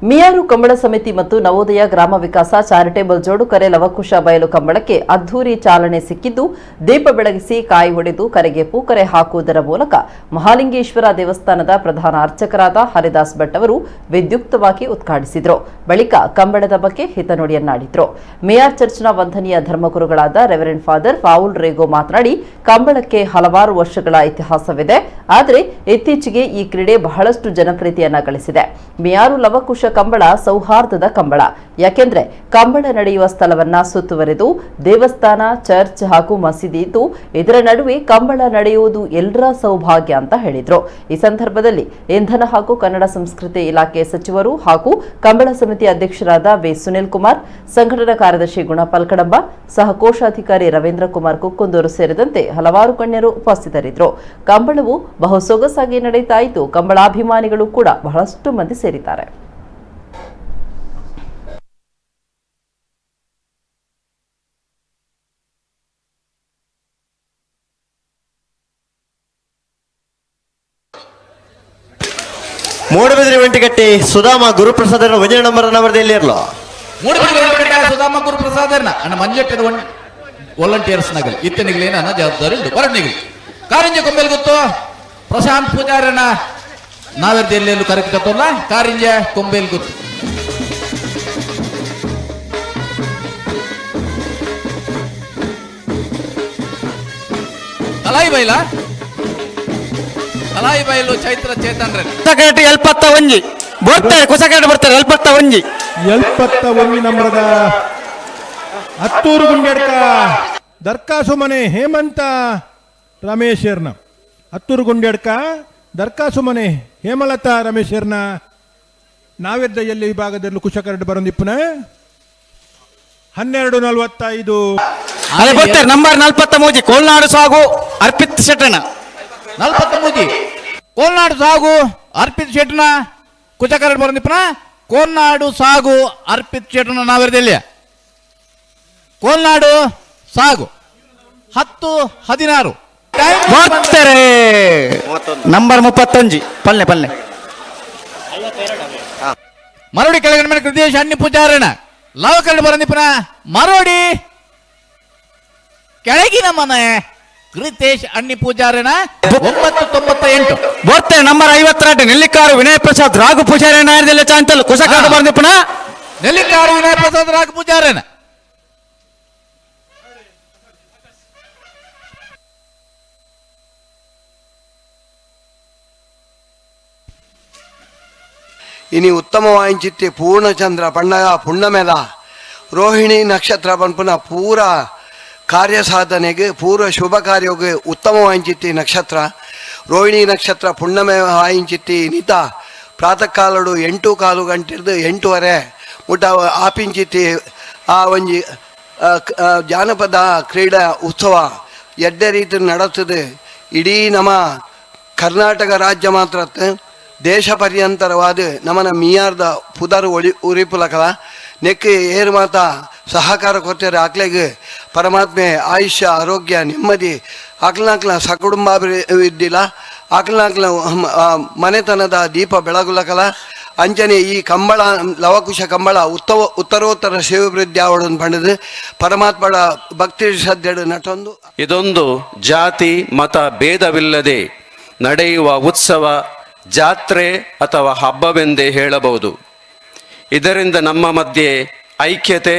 ಮಿಯಾರು ಕಂಬಳ ಸಮಿತಿ ಮತ್ತು ನವೋದಯ ಗ್ರಾಮ ವಿಕಾಸ ಚಾರಿಟೇಬಲ್ ಜೋಡುಕರೆ ಲವಕುಶ ಬಯಲು ಕಂಬಳಕ್ಕೆ ಅದ್ದೂರಿ ಚಾಲನೆ ಸಿಕ್ಕಿದ್ದು, ದೀಪ ಬೆಳಗಿಸಿ ಕಾಯಿ ಹೊಡೆದು ಕರೆಗೆ ಪೂಕರೆ ಹಾಕುವುದರ ಮೂಲಕ ಮಹಾಲಿಂಗೇಶ್ವರ ದೇವಸ್ಥಾನದ ಪ್ರಧಾನ ಅರ್ಚಕರಾದ ಹರಿದಾಸ್ ಭಟ್ ಅವರು ವಿದ್ಯುಕ್ತವಾಗಿ ಉದ್ಘಾಟಿಸಿದರು. ಬಳಿಕ ಕಂಬಳದ ಬಗ್ಗೆ ಹಿತನುಡಿಯನ್ನಾಡಿದರು. ಮಿಯಾರ್ ಚರ್ಚ್ನ ವಂದನೀಯ ಧರ್ಮಗುರುಗಳಾದ ರೆವರೆಂಡ್ ಫಾದರ್ ಪಾವುಲ್ ರೇಗೋ ಮಾತನಾಡಿ, ಕಂಬಳಕ್ಕೆ ಹಲವಾರು ವರ್ಷಗಳ ಇತಿಹಾಸವಿದೆ. ಆದರೆ ಇತ್ತೀಚೆಗೆ ಈ ಕ್ರೀಡೆ ಬಹಳಷ್ಟು ಜನಪ್ರಿಯತೆಯನ್ನ ಗಳಿಸಿದೆ. ಮಿಯಾರು ಲವಕುಶ ಕಂಬಳ ಸೌಹಾರ್ದದ ಕಂಬಳ. ಯಾಕೆಂದ್ರೆ ಕಂಬಳ ನಡೆಯುವ ಸ್ಥಳವನ್ನ ಸುತ್ತುವರೆದು ದೇವಸ್ಥಾನ, ಚರ್ಚ್ ಹಾಗೂ ಮಸೀದಿ ಇದ್ದು, ಇದರ ನಡುವೆ ಕಂಬಳ ನಡೆಯುವುದು ಎಲ್ಲರ ಸೌಭಾಗ್ಯ ಅಂತ ಹೇಳಿದ್ರು. ಈ ಸಂದರ್ಭದಲ್ಲಿ ಇಂಧನ ಹಾಗೂ ಕನ್ನಡ ಸಂಸ್ಕೃತಿ ಇಲಾಖೆ ಸಚಿವರು ಹಾಗೂ ಕಂಬಳ ಸಮಿತಿ ಅಧ್ಯಕ್ಷರಾದ ವಿ ಸುನಿಲ್ ಕುಮಾರ್, ಸಂಘಟನಾ ಕಾರ್ಯದರ್ಶಿ ಗುಣಪಾಲ್ ಕಡಂಬ, ಸಹ ಕೋಶಾಧಿಕಾರಿ ರವೀಂದ್ರ ಕುಮಾರ್ ಕುಕ್ಕುಂದೂರು ಸೇರಿದಂತೆ ಹಲವಾರು ಗಣ್ಯರು ಉಪಸ್ಥಿತರಿದ್ದರು. ಕಂಬಳವು ಬಹು ಸೊಗಸಾಗಿ ನಡೆಯುತ್ತಾ ಇದ್ದು, ಕಂಬಳಾಭಿಮಾನಿಗಳು ಕೂಡ ಬಹಳಷ್ಟು ಮಂದಿ ಸೇರಿದ್ದಾರೆ. ಮೂಡಬಿದ್ರಿ ವೆಂಟಿಗಟ್ಟಿ ಸುಧಾಮ ಗುರುಪ್ರಸಾದರ ಒಂಜನ ನಂಬರ್ ನವರದಲ್ಲಿ ಇರಲ್ಲ. ಮೂಡಬಿದ್ರಿ ವೆಂಟಿಗಟ್ಟಿ ಸುಧಾಮ ಗುರುಪ್ರಸಾದರ್ನ ಅಣ್ಣ ಮಂಜೆಟ್ಟದ ವಾಲಂಟಿಯರ್ಸ್ ನಗಲ್ ಇತ್ತನಿಗಲೇನ ಅನ್ನ ಜವಾಬ್ದಾರಿ ಉಂಟು ಬರಣಿಗಲಿ ಕಾರಿಂಜ ಕೊಂಬೆಲ್ ಗೊತ್ತು ಪ್ರಶಾಂತ್ ಪೂಜಾರನ ನಾವೆರ್ದೆಲ್ಲೆಲ್ಲೂ ಕರೆಕ್ಟಲ್ಲ ಕಾರಿಂಜ ಕೊಂಬೆಲ್ ಗೊತ್ತು ಕಲಾಯಿ ಬೈಲ ಕಲಾಯಿ ಬೈಲು ಚೈತ್ರ ಚೇತನ್ರೆ ಕುಸಕರಟಿ ಎಲ್ಪತ್ತ ಒಂಜಿ ಬರ್ತಾರೆ ಕುಸಕರಟಿ ಬರ್ತಾರೆ ಎಲ್ಪತ್ತ ಒಂಜಿ ನಮ್ರದ ಹತ್ತೂರು ಗುಂಡೆಡ್ಕ ದರ್ಕಾಸು ಮನೆ ಹೇಮಂತ ರಮೇಶರ್ನ ಹತ್ತೂರು ಗುಂಡೆಡ್ಕ ದರ್ಕಾಸು ಮನೆ ಹೇಮಲತಾ ರಮೇಶರ್ನ ನಾವೆದ್ದ ಎಲ್ಲಿ ವಿಭಾಗದಲ್ಲಿ ಕುಶಕರಟಿ ಬರೋದಿಪ್ಪನ 12:45 ಅದೇ ಬರ್ತಾರೆ ನಂಬರ್ 43 ಕೋಲ್ನಾಡು ಸಾಗು ಅರ್ಪಿತ್ ಶೆಟ್ಟಣ 43 ಕೋಲ್ನಾಡು ಸಾಗು ಅರ್ಪಿತ್ ಶೆಟ್ಟನ ಕುಚಕರಡ್ ಬರೋದಿಪ್ಪನ ಕೋಲ್ನಾಡು ಸಾಗು ಅರ್ಪಿತ್ ಶೆಟ್ಟನ ನಾವೆರ್ದೆಲ್ಲಿ ಕೋಲ್ನಾಡು ಸಾಗು 10-16 ಬರ್ತಾರೆ ನಂಬರ್ 31 ಪಲ್ಲೆ ಮರೋಡಿ ಕೆಳಗಡೆ ಮೇಲೆ ಕೃತೇಶ್ ಅಣ್ಣಿ ಪೂಜಾರಣ ಲವಕರಡು ಬರಂದಿಪ್ಪನ ಮರೋಡಿ ಕೆಳಗಿನ ಮನೆ ಕೃತೇಶ್ ಅಣ್ಣಿ ಪೂಜಾರಣ 998 ಬರ್ತಾರೆ ನಂಬರ್ 52 ನೆಲ್ಲಿಕಾರು ವಿನಯ್ ಪ್ರಸಾದ್ ರಾಘು ಪೂಜಾರಿ ನಾಯರ್ದೆಲ್ಲ ಚಾಂತಲ್ ಕುಸಕರಡು ಬರಂದಿಪ್ಪನ ನೆಲ್ಲಿಕಾರು ವಿನಯ್ ಪ್ರಸಾದ್ ರಾಘು ಪೂಜಾರಣ ಇನಿ ಉತ್ತಮವಾಯಿಚಿತ್ತೆ ಪೂರ್ಣಚಂದ್ರ ಪಣ್ಣಗ ಪುಣ್ಣಮೆದ ರೋಹಿಣಿ ನಕ್ಷತ್ರ ಪನ್ಪುನ ಪೂರ ಕಾರ್ಯ ಸಾಧನೆಗೆ ಪೂರ್ವ ಶುಭ ಕಾರ್ಯಕ್ಕೆ ಉತ್ತಮವಾಯಿಚಿತ್ತಿ ನಕ್ಷತ್ರ ರೋಹಿಣಿ ನಕ್ಷತ್ರ ಪುಣ್ಣಮೆ ವಾಯಿಂಚಿತ್ತಿ ನಿತ ಪ್ರಾತಃ ಕಾಲಡು 8 ಗಂಟೆದು 8:15 ಮುಟ ಆಪಿಂಚಿತ್ತಿ ಆ ಒಂಜಿ ಜಾನಪದ ಕ್ರೀಡಾ ಉತ್ಸವ ಎಡ್ಡೆ ರೀತಿ ನಡತದೆ. ಇಡೀ ನಮ್ಮ ಕರ್ನಾಟಕ ರಾಜ್ಯ ಮಾತ್ರ ದೇಶ ಪರ್ಯಂತರವಾದ ನಮ್ಮನ ಮಿಯಾರ್ದ ಪುದರು ಉರಿಪುಲಕಲ ನೆಕ್ ಏರು ಮಾತ ಸಹಕಾರ ಕೊಡ್ತಾರೆ. ಆಕ್ಲೆಗೆ ಪರಮಾತ್ಮೆ ಆಯುಷ್ಯ ಆರೋಗ್ಯ ನೆಮ್ಮದಿ ಆಕ್ಲನಾಕ್ಲ ಸಕುಟುಂಬಾಭಿವೃದ್ಧಿಲ ಆಕ್ಲನಾಕ್ಲ ಮನೆತನದ ದೀಪ ಬೆಳಗುಲಕಲ ಅಂಚನೆ ಈ ಕಂಬಳ ಲವಕುಶ ಕಂಬಳ ಉತ್ತರೋತ್ತರ ಶಿವಾಭಿವೃದ್ಧಿ ಆವಡನ್ನು ಪಡೆದು ಪರಮಾತ್ಮಡ ಭಕ್ತಿ ಶ್ರದ್ಧೆಡು ನಟೊಂದು ಇದೊಂದು ಜಾತಿ ಮತ ಭೇದವಿಲ್ಲದೆ ನಡೆಯುವ ಉತ್ಸವ, ಜಾತ್ರೆ ಅಥವಾ ಹಬ್ಬವೆಂದೇ ಹೇಳಬಹುದು. ಇದರಿಂದ ನಮ್ಮ ಮಧ್ಯೆ ಐಕ್ಯತೆ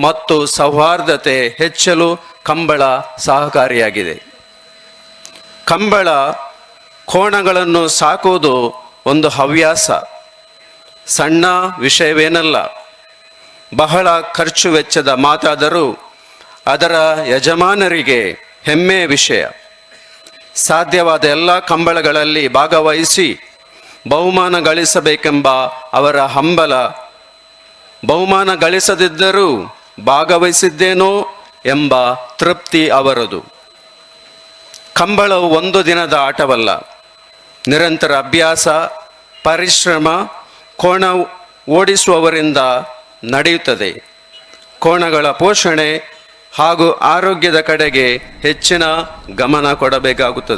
ಮತ್ತು ಸೌಹಾರ್ದತೆ ಹೆಚ್ಚಲು ಕಂಬಳ ಸಹಕಾರಿಯಾಗಿದೆ. ಕಂಬಳ ಕೋಣಗಳನ್ನು ಸಾಕುವುದು ಒಂದು ಹವ್ಯಾಸ, ಸಣ್ಣ ವಿಷಯವೇನಲ್ಲ. ಬಹಳ ಖರ್ಚು ವೆಚ್ಚದ ಮಾತಾದರೂ ಅದರ ಯಜಮಾನರಿಗೆ ಹೆಮ್ಮೆಯ ವಿಷಯ. ಸಾಧ್ಯವಾದ ಎಲ್ಲ ಕಂಬಳಗಳಲ್ಲಿ ಭಾಗವಹಿಸಿ ಬಹುಮಾನ ಗಳಿಸಬೇಕೆಂಬ ಅವರ ಹಂಬಲ, ಬಹುಮಾನ ಗಳಿಸದಿದ್ದರೂ ಭಾಗವಹಿಸಿದ್ದೇನೋ ಎಂಬ ತೃಪ್ತಿ ಅವರದು. ಕಂಬಳವು ಒಂದು ದಿನದ ಆಟವಲ್ಲ, ನಿರಂತರ ಅಭ್ಯಾಸ, ಪರಿಶ್ರಮ ಕೋಣ ಓಡಿಸುವವರಿಂದ ನಡೆಯುತ್ತದೆ. ಕೋಣಗಳ ಪೋಷಣೆ ಹಾಗೂ ಆರೋಗ್ಯದ ಕಡೆಗೆ ಹೆಚ್ಚಿನ ಗಮನ ಕೊಡಬೇಕಾಗುತ್ತದೆ.